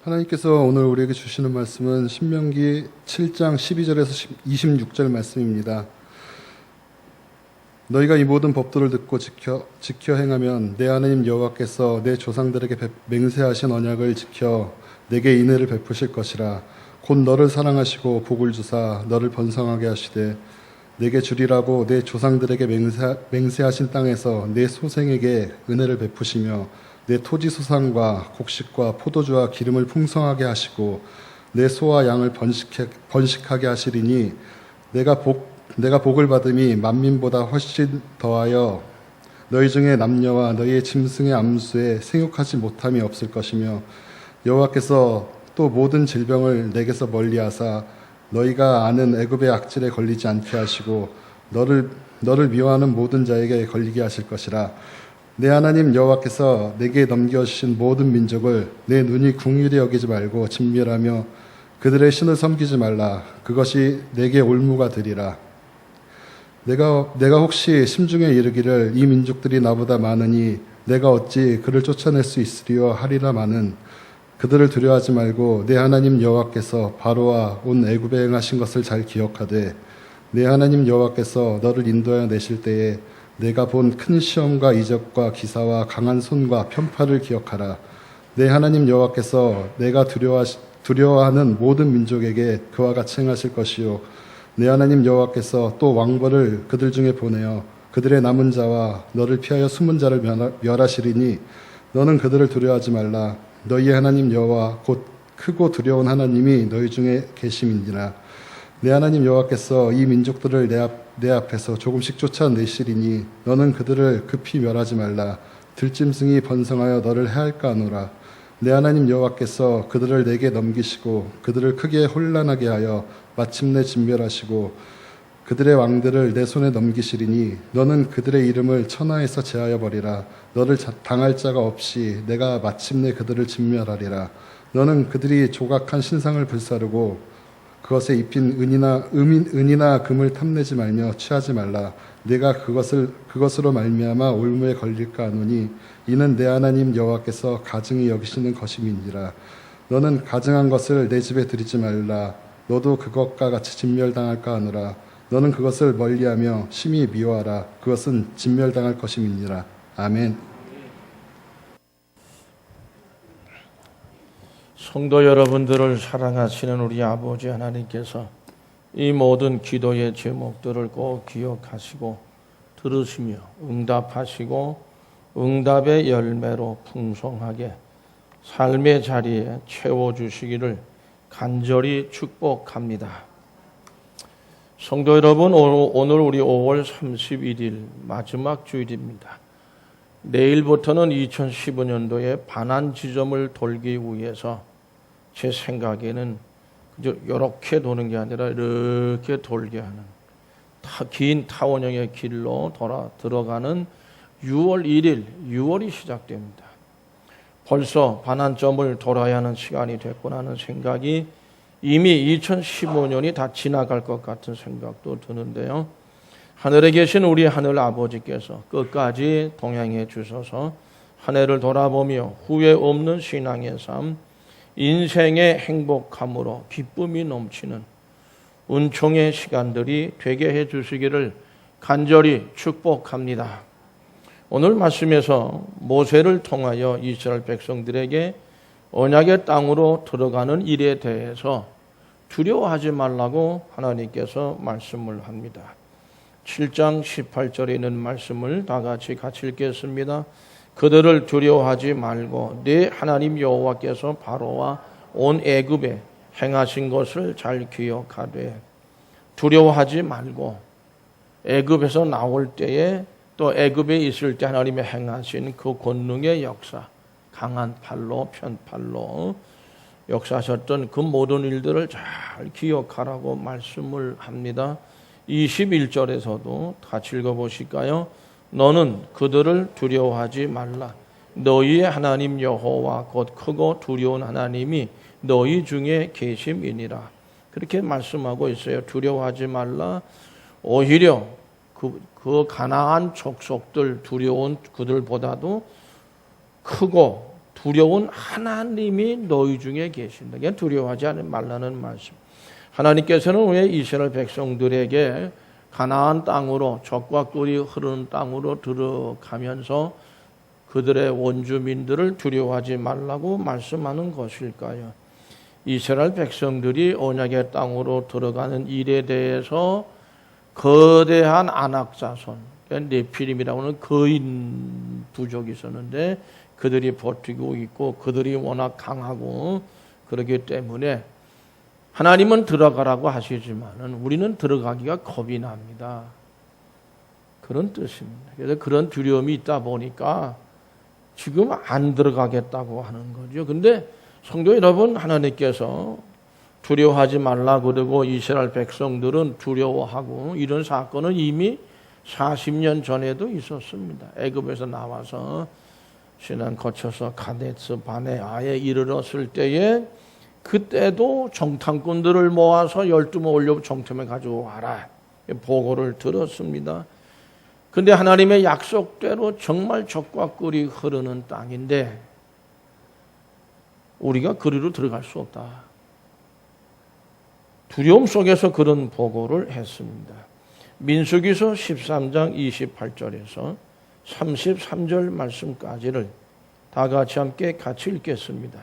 하나님께서 오늘 우리에게 주시는 말씀은 신명기 7장 12절에서 26절 말씀입니다. 너희가 이 모든 법도를 듣고 지켜 행하면 내 하나님 여호와께서 내 조상들에게 맹세하신 언약을 지켜 내게 인애를 베푸실 것이라. 곧 너를 사랑하시고 복을 주사 너를 번성하게 하시되 내게 주리라고 내 조상들에게 맹세하신 땅에서 내 소생에게 은혜를 베푸시며 내 토지 소산과 곡식과 포도주와 기름을 풍성하게 하시고 내 소와 양을 번식하게 하시리니 내가 복을 받음이 만민보다 훨씬 더하여 너희 중에 남녀와 너희의 짐승의 암수에 생육하지 못함이 없을 것이며 여호와께서 또 모든 질병을 내게서 멀리하사 너희가 아는 애굽의 악질에 걸리지 않게 하시고 너를 미워하는 모든 자에게 걸리게 하실 것이라. 내 하나님 여호와께서 내게 넘겨주신 모든 민족을 내 눈이 긍휼히 여기지 말고 진멸하며 그들의 신을 섬기지 말라. 그것이 내게 올무가 되리라. 내가 혹시 심중에 이르기를 이 민족들이 나보다 많으니 내가 어찌 그를 쫓아낼 수 있으리요 하리라마는 그들을 두려워하지 말고 내 하나님 여호와께서 바로와 온 애굽에 행하신 것을 잘 기억하되 내 하나님 여호와께서 너를 인도하여 내실 때에 내가 본 큰 시험과 이적과 기사와 강한 손과 편파를 기억하라. 내 하나님 여호와께서 내가 두려워하는 모든 민족에게 그와 같이 행하실 것이요 내 하나님 여호와께서 또 왕벌을 그들 중에 보내어 그들의 남은 자와 너를 피하여 숨은 자를 멸하시리니 너는 그들을 두려워하지 말라. 너희의 하나님 여호와 곧 크고 두려운 하나님이 너희 중에 계심이니라. 내 하나님 여호와께서 이 민족들을 내 앞에서 조금씩 쫓아내시리니 너는 그들을 급히 멸하지 말라. 들짐승이 번성하여 너를 해할까 하노라. 내 하나님 여호와께서 그들을 내게 넘기시고 그들을 크게 혼란하게 하여 마침내 진멸하시고 그들의 왕들을 내 손에 넘기시리니 너는 그들의 이름을 천하에서 제하여 버리라. 너를 당할 자가 없이 내가 마침내 그들을 진멸하리라. 너는 그들이 조각한 신상을 불사르고 그것에 입힌 은이나 금을 탐내지 말며 취하지 말라. 내가 그것으로 말미암아 올무에 걸릴까 하노니 이는 내 하나님 여호와께서 가증히 여기시는 것임이니라. 너는 가증한 것을 내 집에 들이지 말라. 너도 그것과 같이 진멸당할까 하노라. 너는 그것을 멀리하며 심히 미워하라. 그것은 진멸당할 것임이니라. 아멘. 성도 여러분들을 사랑하시는 우리 아버지 하나님께서 이 모든 기도의 제목들을 꼭 기억하시고 들으시며 응답하시고 응답의 열매로 풍성하게 삶의 자리에 채워주시기를 간절히 축복합니다. 성도 여러분, 오늘 우리 5월 31일 마지막 주일입니다. 내일부터는 2015년도에 반환 지점을 돌기 위해서 제 생각에는 그저 이렇게 도는 게 아니라 이렇게 돌게 하는 긴 타원형의 길로 들어가는 6월 1일, 6월이 시작됩니다. 벌써 반환점을 돌아야 하는 시간이 됐구나 하는 생각이 이미 2015년이 다 지나갈 것 같은 생각도 드는데요. 하늘에 계신 우리 하늘 아버지께서 끝까지 동행해 주셔서 한 해를 돌아보며 후회 없는 신앙의 삶, 인생의 행복함으로 기쁨이 넘치는 은총의 시간들이 되게 해 주시기를 간절히 축복합니다. 오늘 말씀에서 모세를 통하여 이스라엘 백성들에게 언약의 땅으로 들어가는 일에 대해서 두려워하지 말라고 하나님께서 말씀을 합니다. 7장 18절에 있는 말씀을 다 같이 읽겠습니다. 그들을 두려워하지 말고 네 하나님 여호와께서 바로와 온 애굽에 행하신 것을 잘 기억하되. 두려워하지 말고 애굽에서 나올 때에 또 애굽에 있을 때 하나님의 행하신 그 권능의 역사, 강한 팔로 편팔로 역사하셨던 그 모든 일들을 잘 기억하라고 말씀을 합니다. 21절에서도 같이 읽어보실까요? 너는 그들을 두려워하지 말라. 너희의 하나님 여호와 곧 크고 두려운 하나님이 너희 중에 계심이니라. 그렇게 말씀하고 있어요. 두려워하지 말라. 오히려 그 가나안 족속들 두려운 그들보다도 크고 두려운 하나님이 너희 중에 계신다. 그냥 두려워하지 말라는 말씀. 하나님께서는 왜 이스라엘 백성들에게 가나안 땅으로 젖과 꿀이 흐르는 땅으로 들어가면서 그들의 원주민들을 두려워하지 말라고 말씀하는 것일까요? 이스라엘 백성들이 언약의 땅으로 들어가는 일에 대해서 거대한 아낙자손, 네피림이라고 하는 거인 부족이 있었는데 그들이 버티고 있고 그들이 워낙 강하고 그렇기 때문에 하나님은 들어가라고 하시지만 우리는 들어가기가 겁이 납니다. 그런 뜻입니다. 그래서 그런 두려움이 있다 보니까 지금 안 들어가겠다고 하는 거죠. 근데 성도 여러분, 하나님께서 두려워하지 말라 그러고 이스라엘 백성들은 두려워하고 이런 사건은 이미 40년 전에도 있었습니다. 애굽에서 나와서 신안 거쳐서 가데스 바네아에 이르렀을 때에 그때도 정탐꾼들을 모아서 12명 올려 정탐에 가지고 와라 보고를 들었습니다. 근데 하나님의 약속대로 정말 젖과 꿀이 흐르는 땅인데 우리가 그리로 들어갈 수 없다. 두려움 속에서 그런 보고를 했습니다. 민수기서 13장 28절에서 33절 말씀까지를 다 같이 읽겠습니다.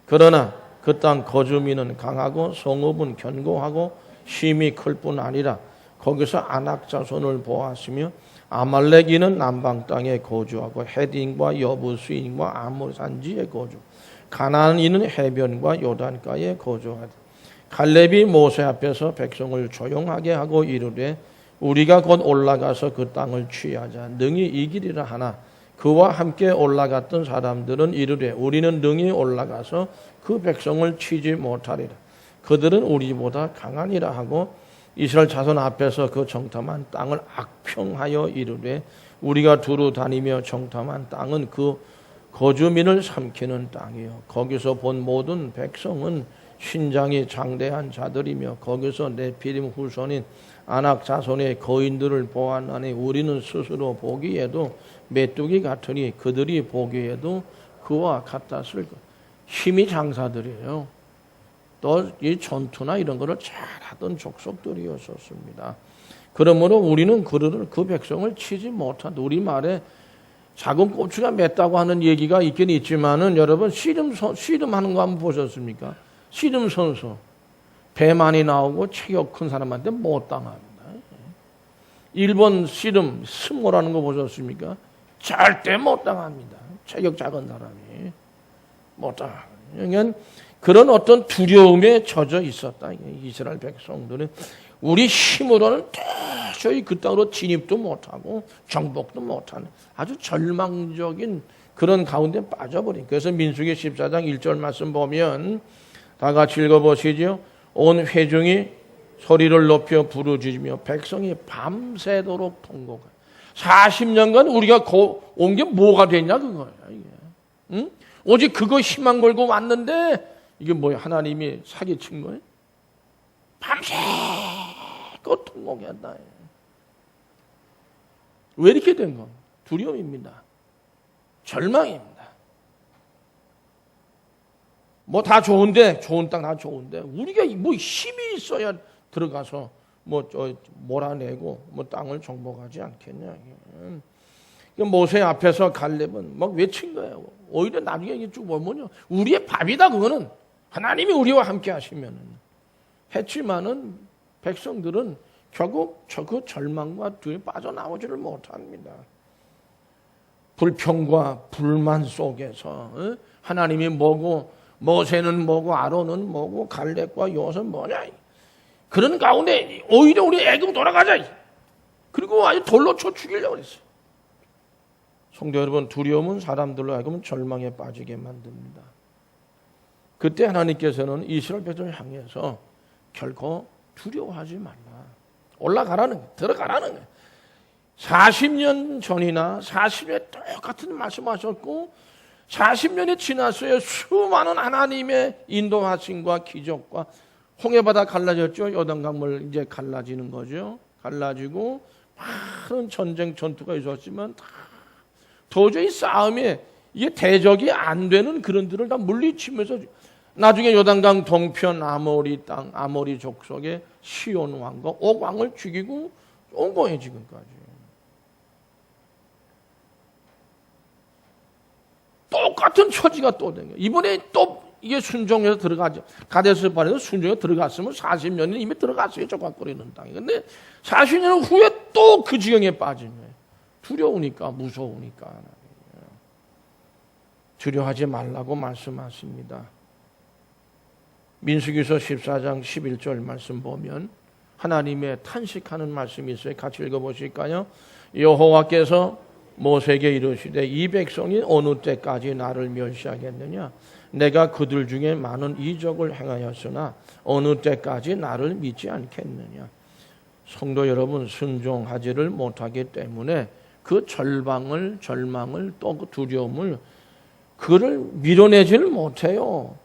그러나 그 땅 거주민은 강하고 성읍은 견고하고 힘이 클 뿐 아니라 거기서 아낙 자손을 보았으며 아말렉인은 남방 땅에 거주하고 헤딘과 여부스인과 아몰 산지에 거주, 가나안인은 해변과 요단가에 거주하되 갈렙이 모세 앞에서 백성을 조용하게 하고 이르되 우리가 곧 올라가서 그 땅을 취하자 능히 이기리라 하나 그와 함께 올라갔던 사람들은 이르되 우리는 능히 올라가서 그 백성을 치지 못하리라. 그들은 우리보다 강하니라 하고 이스라엘 자손 앞에서 그 정탐한 땅을 악평하여 이르되 우리가 두루 다니며 정탐한 땅은 그 거주민을 삼키는 땅이요 거기서 본 모든 백성은 신장이 장대한 자들이며 거기서 네피림 후손인 아낙 자손의 거인들을 보았나니 우리는 스스로 보기에도 메뚜기 같으니 그들이 보기에도 그와 같았을 것. 힘이 장사들이에요. 또 이 전투나 이런 거를 잘하던 족속들이었었습니다. 그러므로 우리는 그 백성을 치지 못한다. 우리말에 작은 고추가 맵다고 하는 얘기가 있긴 있지만은 여러분 씨름하는 거 한번 보셨습니까? 씨름 선수 배 많이 나오고 체격 큰 사람한테 못 당합니다. 일본 씨름 스모라는 거 보셨습니까? 절대 못 당합니다. 체격 작은 사람이 못 당합니다. 그러니까 그런 어떤 두려움에 젖어 있었다. 이스라엘 백성들은 우리 힘으로는 도저히 그 땅으로 진입도 못하고 정복도 못하는 아주 절망적인 그런 가운데 빠져버린. 그래서 민수기 14장 1절 말씀 보면 다 같이 읽어보시죠. 온 회중이 소리를 높여 부르짖으며 백성이 밤새도록 통곡하여 40년간 우리가 온 게 뭐가 됐냐 그거야. 이게. 응? 오직 그거 희망 걸고 왔는데 이게 뭐야? 하나님이 사기친 거예요? 밤새껏 통곡했다. 왜 이렇게 된 겁니까? 두려움입니다. 절망입니다. 뭐 다 좋은데 좋은 땅 다 좋은데 우리가 뭐 힘이 있어야 들어가서 몰아내고 땅을 정복하지 않겠냐. 모세 앞에서 갈렙은 막 외친 거예요. 오히려 나중에 이게 쭉 뭐냐? 우리의 밥이다 그거는 하나님이 우리와 함께 하시면은 했지만은 백성들은 결국 그 절망과 뒤에 빠져나오지를 못합니다. 불평과 불만 속에서 하나님이 뭐고 모세는 뭐고 아론은 뭐고 갈렙과 여호수아는 뭐냐 그런 가운데 오히려 우리 애굽 돌아가자 그리고 아주 돌로 쳐 죽이려고 그랬어요. 성도 여러분, 두려움은 사람들로 하여금 절망에 빠지게 만듭니다. 그때 하나님께서는 이스라엘 백성을 향해서 결코 두려워하지 말라. 올라가라는 거예요. 들어가라는 거예요. 40년 전이나 40년에 똑같은 말씀하셨고 40년이 지났어요. 수많은 하나님의 인도하심과 기적과 홍해바다 갈라졌죠. 요단강물 이제 갈라지는 거죠. 갈라지고 많은 전쟁 전투가 있었지만 다 도저히 싸움에 이게 대적이 안 되는 그런들을 다 물리치면서 나중에 요단강 동편 아모리 땅, 아모리 족속의 시온 왕과 옥 왕을 죽이고 온 거예요, 지금까지. 똑같은 처지가 또 된 거예요. 이번에 또 이게 순종해서 들어가죠. 가데스 바네에서 순종해서 들어갔으면 40년이 이미 들어갔어요, 조각거리는 땅에. 근데 40년 후에 또 그 지경에 빠진 거예요. 두려우니까, 무서우니까. 두려워하지 말라고 말씀하십니다. 민수기서 14장 11절 말씀 보면 하나님의 탄식하는 말씀이 있어요. 같이 읽어보실까요? 여호와께서 모세에게 이르시되 이 백성이 어느 때까지 나를 멸시하겠느냐? 내가 그들 중에 많은 이적을 행하였으나 어느 때까지 나를 믿지 않겠느냐? 성도 여러분, 순종하지를 못하기 때문에 그 절망을 또 그 두려움을 그를 밀어내지를 못해요.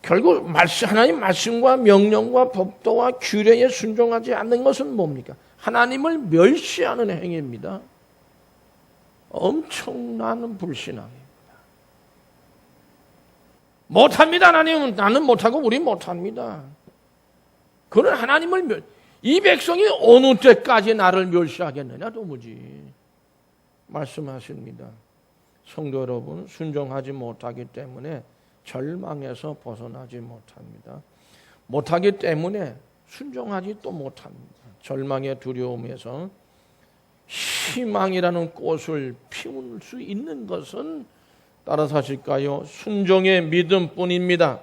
결국 하나님 말씀과 명령과 법도와 규례에 순종하지 않는 것은 뭡니까? 하나님을 멸시하는 행위입니다. 엄청난 불신앙입니다. 못합니다. 하나님은 나는 못하고 우리 못합니다. 그는 하나님을 이 백성이 어느 때까지 나를 멸시하겠느냐 도무지 말씀하십니다. 성도 여러분, 순종하지 못하기 때문에 절망에서 벗어나지 못합니다. 못하기 때문에 순종하지 또 못합니다. 절망의 두려움에서 희망이라는 꽃을 피울 수 있는 것은 따라서 하실까요? 순종의 믿음뿐입니다.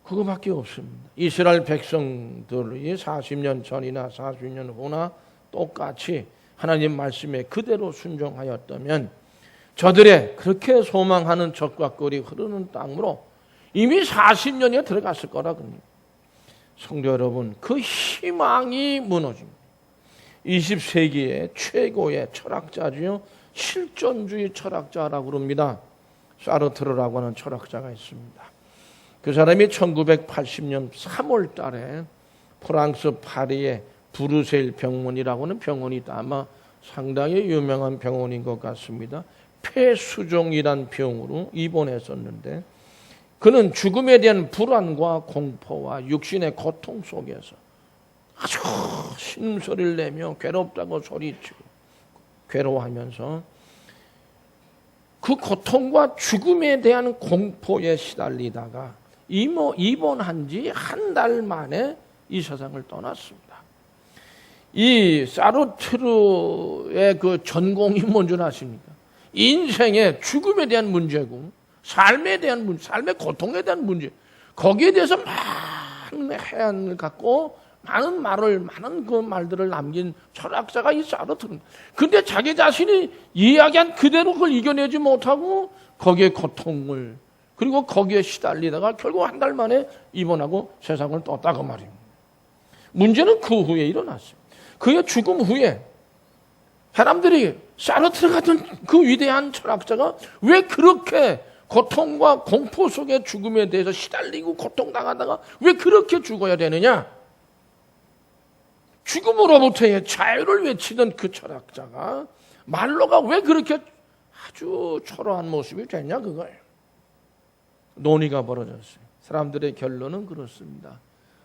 그거밖에 없습니다. 이스라엘 백성들이 40년 전이나 40년 후나 똑같이 하나님 말씀에 그대로 순종하였다면 저들의 그렇게 소망하는 적과 꿀이 흐르는 땅으로 이미 40년에 들어갔을 거라고요. 성도 여러분, 그 희망이 무너집니다. 20세기의 최고의 철학자죠. 실존주의 철학자라고 그럽니다. 사르트르라고 하는 철학자가 있습니다. 그 사람이 1980년 3월 달에 프랑스 파리의 브루셀 병원이라고 하는 병원이 아마 상당히 유명한 병원인 것 같습니다. 폐수종이란 병으로 입원했었는데 그는 죽음에 대한 불안과 공포와 육신의 고통 속에서 아주 신음소리를 내며 괴롭다고 소리치고 괴로워하면서 그 고통과 죽음에 대한 공포에 시달리다가 입원한 지 한 달 만에 이 세상을 떠났습니다. 이 사르트르의 그 전공이 뭔 줄 아십니까? 인생의 죽음에 대한 문제고 삶에 대한 문제, 삶의 고통에 대한 문제, 거기에 대해서 많은 해안을 갖고 많은 그 말들을 남긴 철학자가 이 사르트르. 근데 자기 자신이 이야기한 그대로 그걸 이겨내지 못하고 거기에 고통을 그리고 거기에 시달리다가 결국 한 달 만에 입원하고 세상을 떴다고 말입니다. 문제는 그 후에 일어났어요. 그의 죽음 후에 사람들이 사르트르 같은 그 위대한 철학자가 왜 그렇게 고통과 공포 속의 죽음에 대해서 시달리고 고통당하다가 왜 그렇게 죽어야 되느냐? 죽음으로부터의 자유를 외치던 그 철학자가 말로가 왜 그렇게 아주 초라한 모습이 됐냐 그거예요. 논의가 벌어졌어요. 사람들의 결론은 그렇습니다.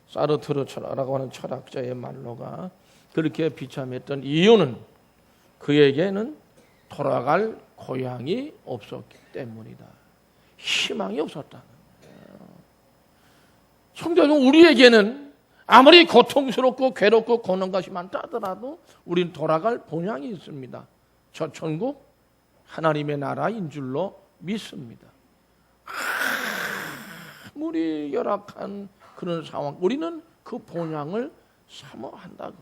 사르트르라고 하는 철학자의 말로가 그렇게 비참했던 이유는 그에게는 돌아갈 고향이 없었기 때문이다. 희망이 없었다는 거예요. 성도 여러분, 우리에게는 아무리 고통스럽고 괴롭고 고난 것이 많다 하더라도 우리는 돌아갈 본향이 있습니다. 저 천국 하나님의 나라인 줄로 믿습니다. 아무리 열악한 그런 상황, 우리는 그 본향을 사모한다고.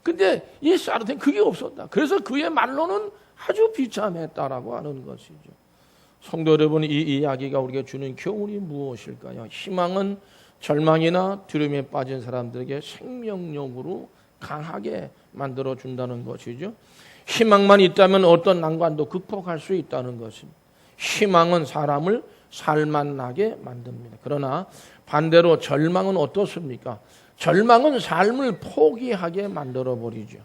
근데 이 사르트르는 그게 없었다. 그래서 그의 말로는 아주 비참했다라고 하는 것이죠. 성도 여러분, 이 이야기가 우리에게 주는 교훈이 무엇일까요? 희망은 절망이나 두려움에 빠진 사람들에게 생명력으로 강하게 만들어준다는 것이죠. 희망만 있다면 어떤 난관도 극복할 수 있다는 것입니다. 희망은 사람을 살만나게 만듭니다. 그러나 반대로 절망은 어떻습니까? 절망은 삶을 포기하게 만들어버리죠.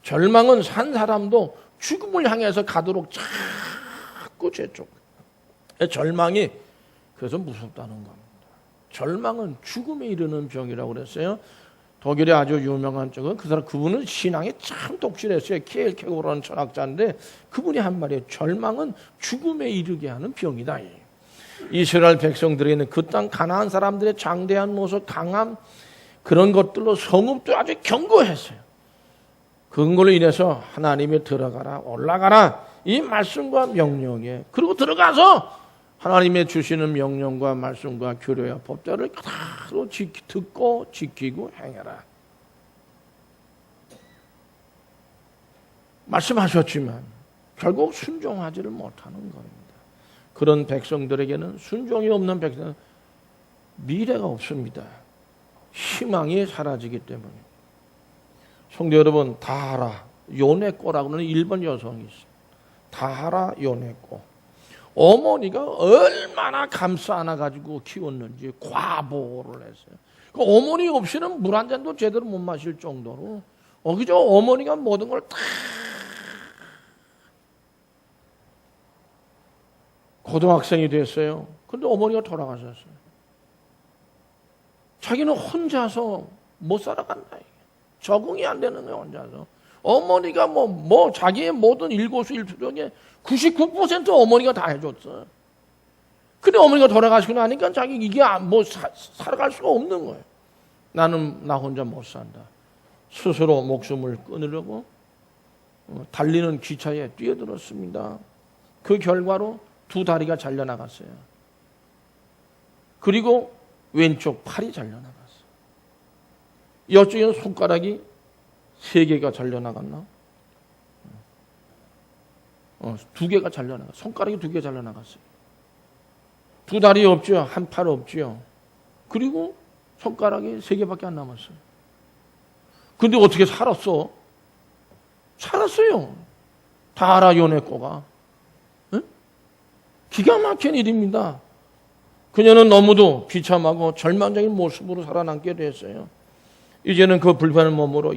절망은 산 사람도 죽음을 향해서 가도록 자꾸 재촉. 절망이 그래서 무섭다는 겁니다. 절망은 죽음에 이르는 병이라고 그랬어요. 독일의 아주 유명한 쪽은 그분은 신앙이 참 독실했어요. 키엘케고르라는 철학자인데 그분이 한 말이에요. 절망은 죽음에 이르게 하는 병이다. 이스라엘 백성들에게는 그 땅 가나안 사람들의 장대한 모습, 강함 그런 것들로 성읍도 아주 견고했어요. 그걸로 인해서 하나님이 들어가라, 올라가라 이 말씀과 명령에 그리고 들어가서 하나님의 주시는 명령과 말씀과 규례와 법대로 그대로 듣고 지키고 행해라. 말씀하셨지만 결국 순종하지를 못하는 겁니다. 그런 백성들에게는 순종이 없는 백성은 미래가 없습니다. 희망이 사라지기 때문에. 성도 여러분, 다하라 요네꼬라고 하는 일본 여성이 있어요. 다하라 요네꼬. 어머니가 얼마나 감싸 안아가지고 키웠는지 과보를 했어요. 그 어머니 없이는 물 한 잔도 제대로 못 마실 정도로 그저 어머니가 모든 걸 다 고등학생이 됐어요. 근데 어머니가 돌아가셨어요. 자기는 혼자서 못 살아간다. 적응이 안 되는 거예요, 혼자서. 어머니가 자기의 모든 일거수일투 중에 99% 어머니가 다 해줬어. 근데 어머니가 돌아가시고 나니까 자기 이게 살아갈 수가 없는 거예요. 나 혼자 못 산다. 스스로 목숨을 끊으려고 달리는 기차에 뛰어들었습니다. 그 결과로 두 다리가 잘려나갔어요. 그리고 왼쪽 팔이 잘려나갔어요. 이쪽에는 손가락이 3개가 잘려나갔나? 2개가 잘려나갔어요. 손가락이 2개 잘려나갔어요. 두 다리 없죠. 한 팔 없죠. 그리고 손가락이 3개밖에 안 남았어요. 근데 어떻게 살았어? 살았어요. 다하라 요네꼬가. 기가 막힌 일입니다. 그녀는 너무도 비참하고 절망적인 모습으로 살아남게 됐어요. 이제는 그 불편한 몸으로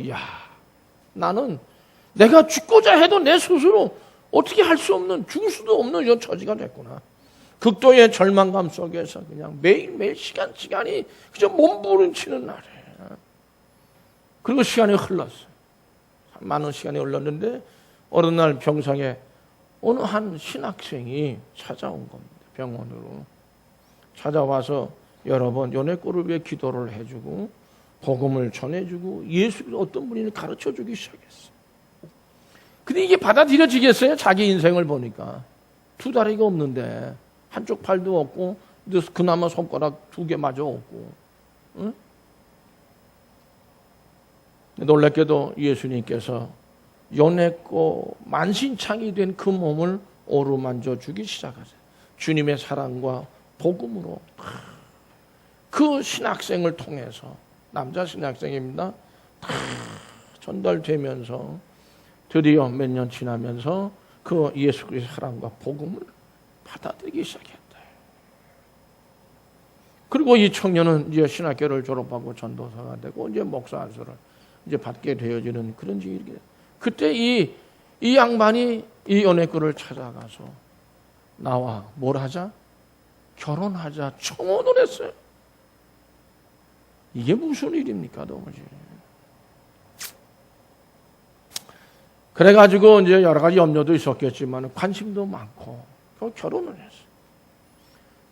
나는 내가 죽고자 해도 내 스스로 어떻게 할 수 없는, 죽을 수도 없는 이런 처지가 됐구나. 극도의 절망감 속에서 그냥 매일매일 시간이 그저 몸부림치는 날이에요. 그리고 시간이 흘렀어요. 많은 시간이 흘렀는데 어느 날 병상에 어느 한 신학생이 찾아온 겁니다. 병원으로. 찾아와서 여러 번 요네꼬를 위해 기도를 해주고 복음을 전해주고 예수 어떤 분이 가르쳐주기 시작했어요. 근데 이게 받아들여지겠어요? 자기 인생을 보니까. 두 다리가 없는데 한쪽 팔도 없고 그나마 손가락 2개마저 없고. 응? 놀랍게도 예수님께서 요네꼬 만신창이 된 그 몸을 어루만져 주기 시작하세요. 주님의 사랑과 복음으로 그 신학생을 통해서 남자 신학생입니다. 다 전달되면서 드디어 몇 년 지나면서 그 예수 그리스도의 사랑과 복음을 받아들이기 시작했다. 그리고 이 청년은 이제 신학교를 졸업하고 전도사가 되고 이제 목사 안수를 이제 받게 되어지는 그런 일이. 그때 이 양반이 이 요네꼬를 찾아가서 나와 뭘 하자? 결혼하자 청혼을 했어요. 이게 무슨 일입니까, 도무지. 그래가지고 이제 여러 가지 염려도 있었겠지만 관심도 많고 결혼을 했어요.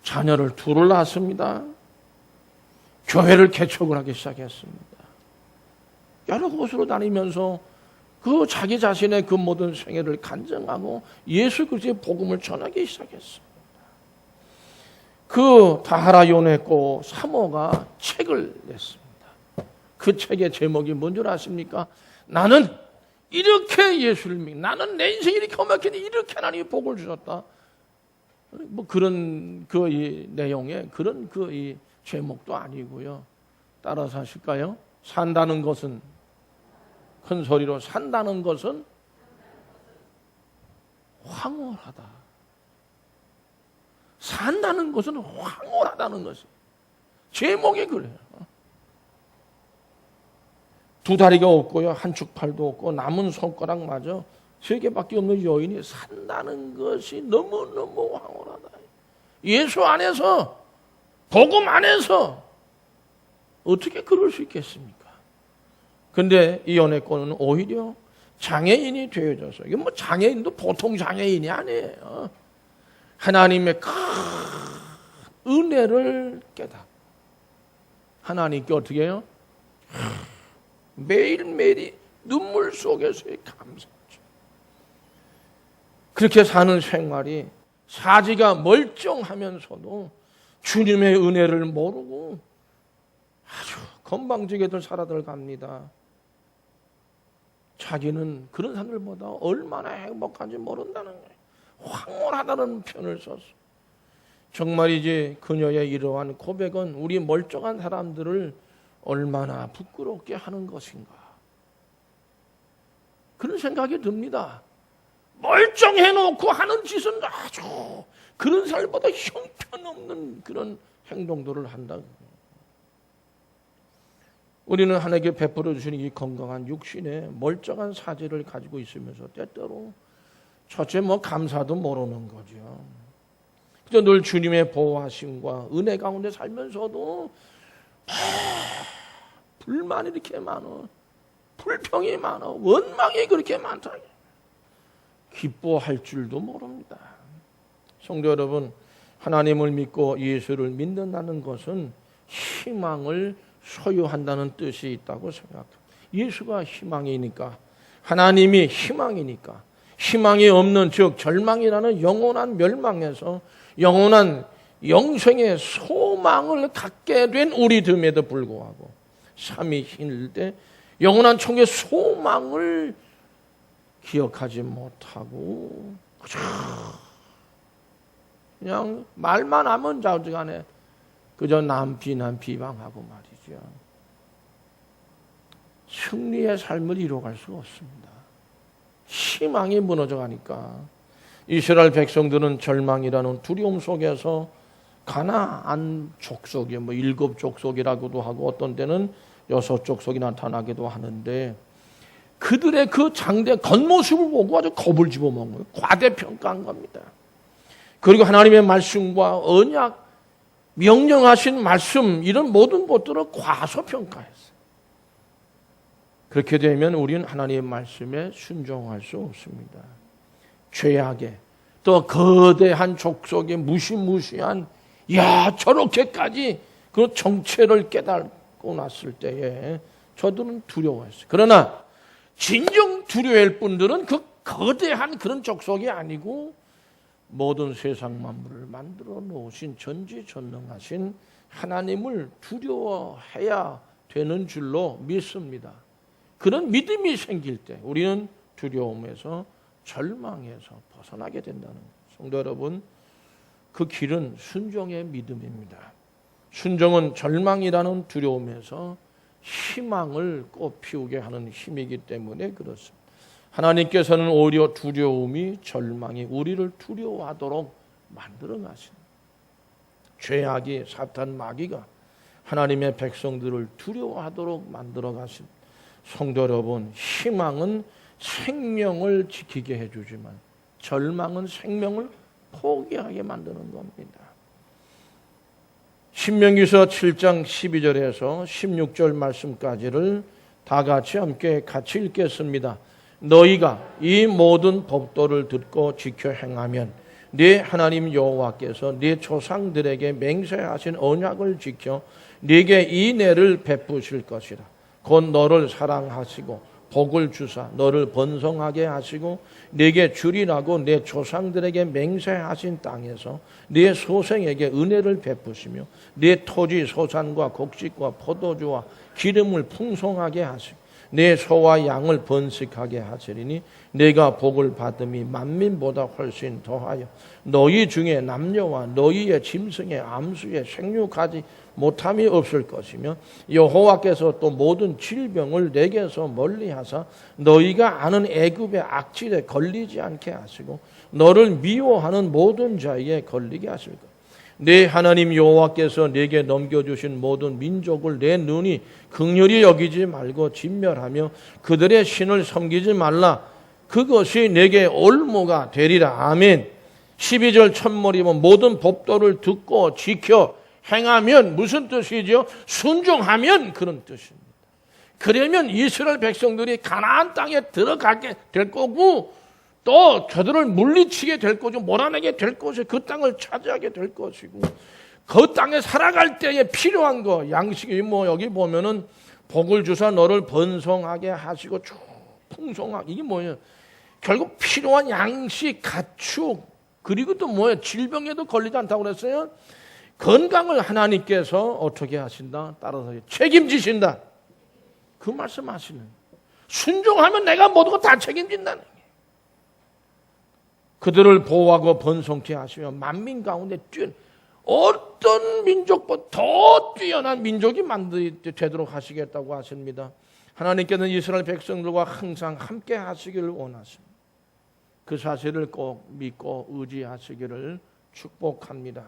자녀를 2를 낳았습니다. 교회를 개척을 하기 시작했습니다. 여러 곳으로 다니면서 그 자기 자신의 그 모든 생애를 간증하고 예수 그리스도의 복음을 전하기 시작했습니다. 그 다하라 요네꼬 사모가 책을 냈습니다. 그 책의 제목이 뭔지 아십니까? 나는 이렇게 예수를 나는 내 인생이 이렇게 험악했는데 이렇게 하나님이 복을 주셨다. 뭐 그런 그 이 내용의 그런 그 이 제목도 아니고요. 따라서 하실까요? 산다는 것은 큰 소리로 산다는 것은 황홀하다. 산다는 것은 황홀하다는 것이 제목이 그래요. 두 다리가 없고요, 한축 팔도 없고 남은 손가락마저 3개밖에 없는 여인이 산다는 것이 너무너무 황홀하다. 예수 안에서, 복음 안에서 어떻게 그럴 수 있겠습니까? 근데 이 연애권은 오히려 장애인이 되어져서, 이건 뭐 장애인도 보통 장애인이 아니에요. 하나님의 큰 은혜를 깨닫고 하나님께 어떻게 해요? 매일매일이 눈물 속에서의 감사죠. 그렇게 사는 생활이 사지가 멀쩡하면서도 주님의 은혜를 모르고 아주 건방지게들 살아들 갑니다. 자기는 그런 사람들보다 얼마나 행복한지 모른다는 거예요. 황홀하다는 표현을 썼어. 정말이지 그녀의 이러한 고백은 우리 멀쩡한 사람들을 얼마나 부끄럽게 하는 것인가. 그런 생각이 듭니다. 멀쩡해놓고 하는 짓은 아주 그런 사람보다 형편없는 그런 행동들을 한다. 우리는 하나님께 베풀어 주신 이 건강한 육신에 멀쩡한 사지를 가지고 있으면서 때때로 첫째 감사도 모르는 거죠. 그저 늘 주님의 보호하심과 은혜 가운데 살면서도 불만이 이렇게 많아, 불평이 많아, 원망이 그렇게 많다. 기뻐할 줄도 모릅니다. 성도 여러분, 하나님을 믿고 예수를 믿는다는 것은 희망을 소유한다는 뜻이 있다고 생각합니다. 예수가 희망이니까, 하나님이 희망이니까, 희망이 없는 즉 절망이라는 영원한 멸망에서 영원한 영생의 소망을 갖게 된 우리됨에도 불구하고 삼위일 때 영원한 총의 소망을 기억하지 못하고 그냥 말만 하면 자우지간에 그저 남 비방하고 말이죠. 승리의 삶을 이루어갈 수가 없습니다. 희망이 무너져가니까 이스라엘 백성들은 절망이라는 두려움 속에서 가나안 족속이 7 족속이라고도 하고 어떤 때는 6 족속이 나타나기도 하는데 그들의 그 장대 겉모습을 보고 아주 겁을 집어먹은 거예요. 과대평가한 겁니다. 그리고 하나님의 말씀과 언약, 명령하신 말씀 이런 모든 것들을 과소평가했어요. 그렇게 되면 우리는 하나님의 말씀에 순종할 수 없습니다. 죄악에 또 거대한 족속의 무시무시한 저렇게까지 그 정체를 깨닫고 났을 때에 저들은 두려워했어요. 그러나 진정 두려워할 분들은 그 거대한 그런 족속이 아니고 모든 세상 만물을 만들어 놓으신 전지전능하신 하나님을 두려워해야 되는 줄로 믿습니다. 그런 믿음이 생길 때 우리는 두려움에서 절망에서 벗어나게 된다는 거예요. 성도 여러분, 그 길은 순종의 믿음입니다. 순종은 절망이라는 두려움에서 희망을 꽃피우게 하는 힘이기 때문에 그렇습니다. 하나님께서는 오히려 두려움이 절망이 우리를 두려워하도록 만들어 가신 죄악이 사탄 마귀가 하나님의 백성들을 두려워하도록 만들어 가신 성도 여러분, 희망은 생명을 지키게 해주지만 절망은 생명을 포기하게 만드는 겁니다. 신명기서 7장 12절에서 16절 말씀까지를 다 같이 함께 같이 읽겠습니다. 너희가 이 모든 법도를 듣고 지켜 행하면 네 하나님 여호와께서 네 조상들에게 맹세하신 언약을 지켜 네게 이 은혜를 베푸실 것이라. 곧 너를 사랑하시고 복을 주사 너를 번성하게 하시고 네게 주리라고 네 조상들에게 맹세하신 땅에서 네 소생에게 은혜를 베푸시며 네 토지 소산과 곡식과 포도주와 기름을 풍성하게 하시고 내 소와 양을 번식하게 하시리니 내가 복을 받음이 만민보다 훨씬 더하여 너희 중에 남녀와 너희의 짐승의 암수에 생육하지 못함이 없을 것이며 여호와께서 또 모든 질병을 내게서 멀리하사 너희가 아는 애굽의 악질에 걸리지 않게 하시고 너를 미워하는 모든 자에게 걸리게 하실 것. 내 하나님 여호와께서 내게 넘겨주신 모든 민족을 내 눈이 긍휼히 여기지 말고 진멸하며 그들의 신을 섬기지 말라. 그것이 내게 올무가 되리라. 아멘. 12절 첫머리면 모든 법도를 듣고 지켜 행하면 무슨 뜻이죠? 순종하면 그런 뜻입니다. 그러면 이스라엘 백성들이 가나안 땅에 들어가게 될 거고 또 저들을 물리치게 될 거죠. 몰아내게 될 것이고 그 땅을 차지하게 될 것이고 그 땅에 살아갈 때에 필요한 거 양식이 뭐 여기 보면은 복을 주사 너를 번성하게 하시고 쭉 풍성하게 이게 뭐예요? 결국 필요한 양식, 가축 그리고 또 뭐예요? 질병에도 걸리지 않다고 그랬어요. 건강을 하나님께서 어떻게 하신다? 따라서 책임지신다. 그 말씀하시는. 순종하면 내가 모든 거 다 책임진다는 게. 그들을 보호하고 번성케 하시며 만민 가운데 어떤 민족보다 더 뛰어난 민족이 되도록 하시겠다고 하십니다. 하나님께서는 이스라엘 백성들과 항상 함께 하시기를 원하십니다. 그 사실을 꼭 믿고 의지하시기를 축복합니다.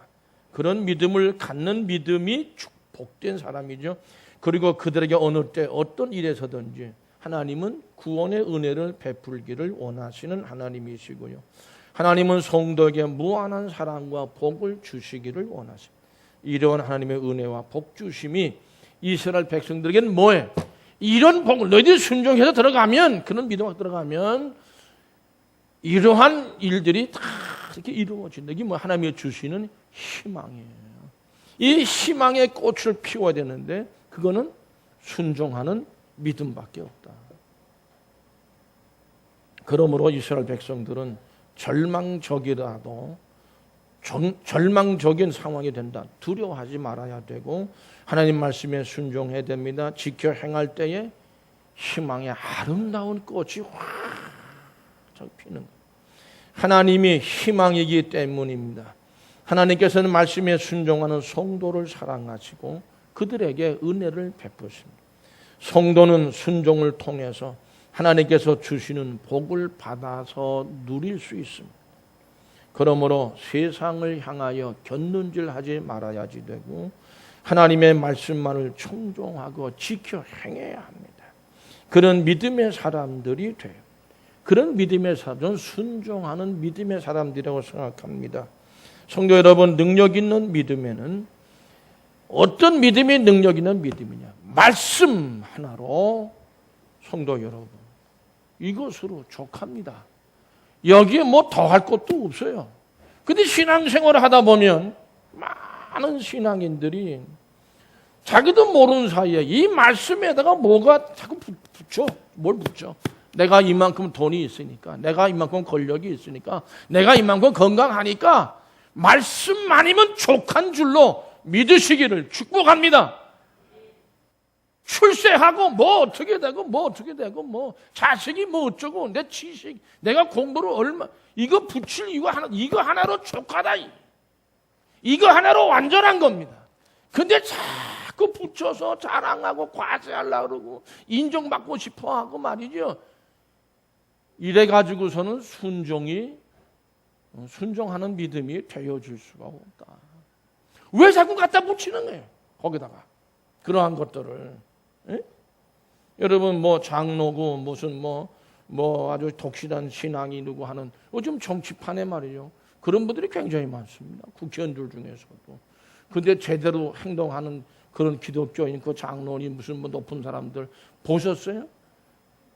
그런 믿음을 갖는 믿음이 축복된 사람이죠. 그리고 그들에게 어느 때 어떤 일에서든지 하나님은 구원의 은혜를 베풀기를 원하시는 하나님이시고요. 하나님은 성도에게 무한한 사랑과 복을 주시기를 원하십니다. 이러한 하나님의 은혜와 복 주심이 이스라엘 백성들에게는 뭐예요? 이런 복을 너희들이 순종해서 들어가면 그런 믿음으로 들어가면 이러한 일들이 다 이렇게 이루어진다. 이게 뭐 하나님이 주시는 희망이에요. 이 희망의 꽃을 피워야 되는데 그거는 순종하는 믿음밖에 없다. 그러므로 이스라엘 백성들은 절망적이라도 절망적인 상황이 된다. 두려워하지 말아야 되고 하나님 말씀에 순종해야 됩니다. 지켜 행할 때에 희망의 아름다운 꽃이 확 피는 거예요. 하나님이 희망이기 때문입니다. 하나님께서는 말씀에 순종하는 성도를 사랑하시고 그들에게 은혜를 베푸십니다. 성도는 순종을 통해서 하나님께서 주시는 복을 받아서 누릴 수 있습니다. 그러므로 세상을 향하여 곁눈질하지 말아야지 되고 하나님의 말씀만을 청종하고 지켜 행해야 합니다. 그런 믿음의 사람들이 돼요. 그런 믿음의 사람들은 순종하는 믿음의 사람들이라고 생각합니다. 성도 여러분, 능력 있는 믿음에는 어떤 믿음이 능력 있는 믿음이냐? 말씀 하나로 성도 여러분, 이것으로 족합니다. 여기에 뭐 더 할 것도 없어요. 근데 신앙생활을 하다 보면 많은 신앙인들이 자기도 모르는 사이에 이 말씀에다가 뭐가 자꾸 붙여. 뭘 붙여? 내가 이만큼 돈이 있으니까, 내가 이만큼 권력이 있으니까, 내가 이만큼 건강하니까 말씀만이면 족한 줄로 믿으시기를 축복합니다. 출세하고 뭐 어떻게 되고 뭐 어떻게 되고 뭐 자식이 뭐 어쩌고 내 지식 내가 공부를 얼마 이거 붙일 이거 하나로 족하다. 이거 하나로 완전한 겁니다. 근데 자꾸 붙여서 자랑하고 과세하려고 그러고 인정받고 싶어 하고 말이죠. 이래 가지고서는 순종하는 믿음이 되어줄 수가 없다. 왜 자꾸 갖다 붙이는 거예요? 거기다가 그러한 것들을. 에? 여러분 뭐 장로고 무슨 뭐 아주 독실한 신앙이 누구 하는 요즘 정치판에 말이죠. 그런 분들이 굉장히 많습니다. 국회의원들 중에서도. 근데 제대로 행동하는 그런 기독교인 그 장로니 무슨 뭐 높은 사람들 보셨어요?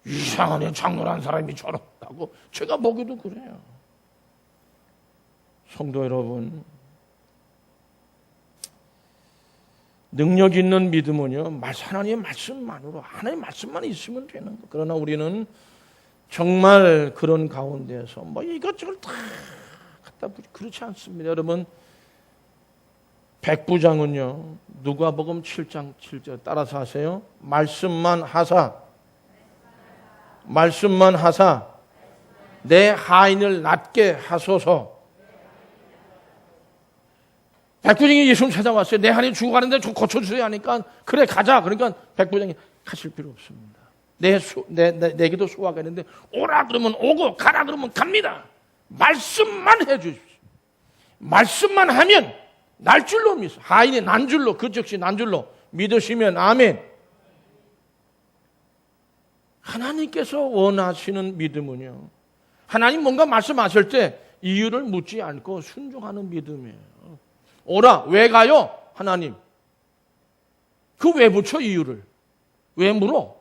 이상하네, 장로란 사람이 저렇다고. 제가 보기도 그래요. 성도 여러분, 능력 있는 믿음은요, 하나님의 말씀만으로, 하나님의 말씀만 있으면 되는 거예요. 그러나 우리는 정말 그런 가운데서 뭐 이것저것 다 갖다 붙이, 그렇지 않습니다. 여러분, 백부장은요, 누가복음 7장 7절 따라서 하세요. 말씀만 하사 내 하인을 낫게 하소서. 백부장이 예수님 찾아왔어요. 내 하인이 죽어가는데 좀 고쳐주세요 하니까 그래 가자. 그러니까 백부장이 가실 필요 없습니다. 내게도 소화가 있는데 오라 그러면 오고 가라 그러면 갑니다. 말씀만 해 주십시오. 말씀만 하면 날 줄로 믿어. 하인이 난 줄로, 그 즉시 난 줄로 믿으시면 아멘. 하나님께서 원하시는 믿음은요, 하나님 뭔가 말씀하실 때 이유를 묻지 않고 순종하는 믿음이에요. 오라, 왜 가요? 하나님. 그 왜 붙여 이유를? 왜 물어?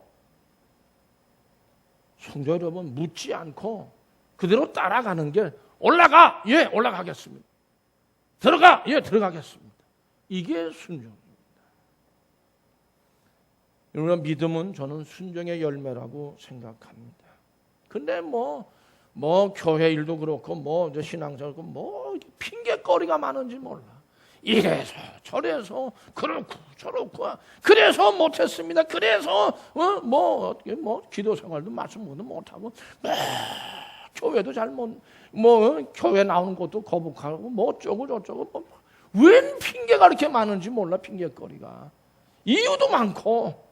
성도 여러분, 묻지 않고 그대로 따라가는 게 올라가! 예, 올라가겠습니다. 들어가! 예, 들어가겠습니다. 이게 순종입니다. 여러분, 믿음은 저는 순종의 열매라고 생각합니다. 근데 뭐 교회 일도 그렇고 신앙생활 그렇고 핑계거리가 많은지 몰라. 이래서 저래서 그렇고 저렇고 그래서 못했습니다. 그래서 기도 생활도 말씀도 못하고 교회도 잘못 교회 나오는 것도 거북하고 어쩌고 저쩌고 웬 핑계가 이렇게 많은지 몰라. 핑계거리가 이유도 많고.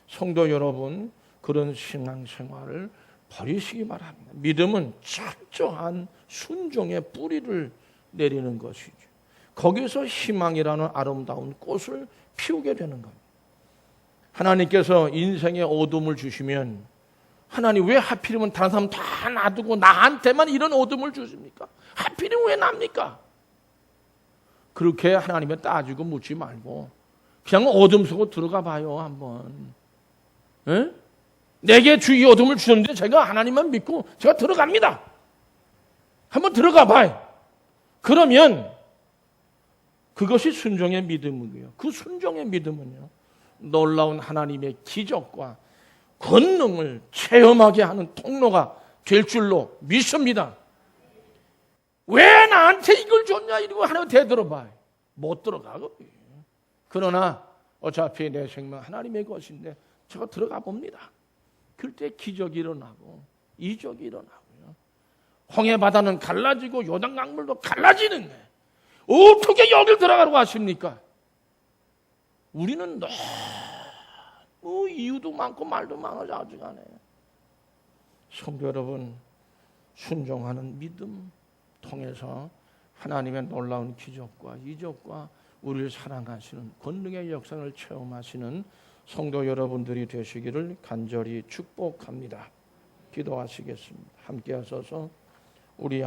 성도 여러분, 그런 신앙생활을 버리시기 바랍니다. 믿음은 철저한 순종의 뿌리를 내리는 것이죠. 거기서 희망이라는 아름다운 꽃을 피우게 되는 겁니다. 하나님께서 인생의 어둠을 주시면 하나님 왜 하필이면 다른 사람 다 놔두고 나한테만 이런 어둠을 주십니까? 하필이면 왜 납니까? 그렇게 하나님에 따지고 묻지 말고 그냥 어둠 속으로 들어가 봐요. 한번. 에? 내게 주의 어둠을 주셨는데 제가 하나님만 믿고 제가 들어갑니다. 한번 들어가 봐요. 그러면 그것이 순종의 믿음이고요. 그 순종의 믿음은요, 놀라운 하나님의 기적과 권능을 체험하게 하는 통로가 될 줄로 믿습니다. 왜 나한테 이걸 줬냐 이러고 하나님 되들어봐요. 못 들어가고. 그러나 어차피 내 생명 하나님의 것인데 제가 들어가 봅니다. 그때 기적이 일어나고 이적이 일어나고요. 홍해 바다는 갈라지고 요단 강물도 갈라지는 거예요. 어떻게 여길 들어가라고 하십니까? 우리는 너무 이유도 많고 말도 많아서 아직간에. 성도 여러분, 순종하는 믿음 통해서 하나님의 놀라운 기적과 이적과 우리를 사랑하시는 권능의 역사를 체험하시는 성도 여러분들이 되시기를 간절히 축복합니다. 기도하시겠습니다. 함께 하셔서 우리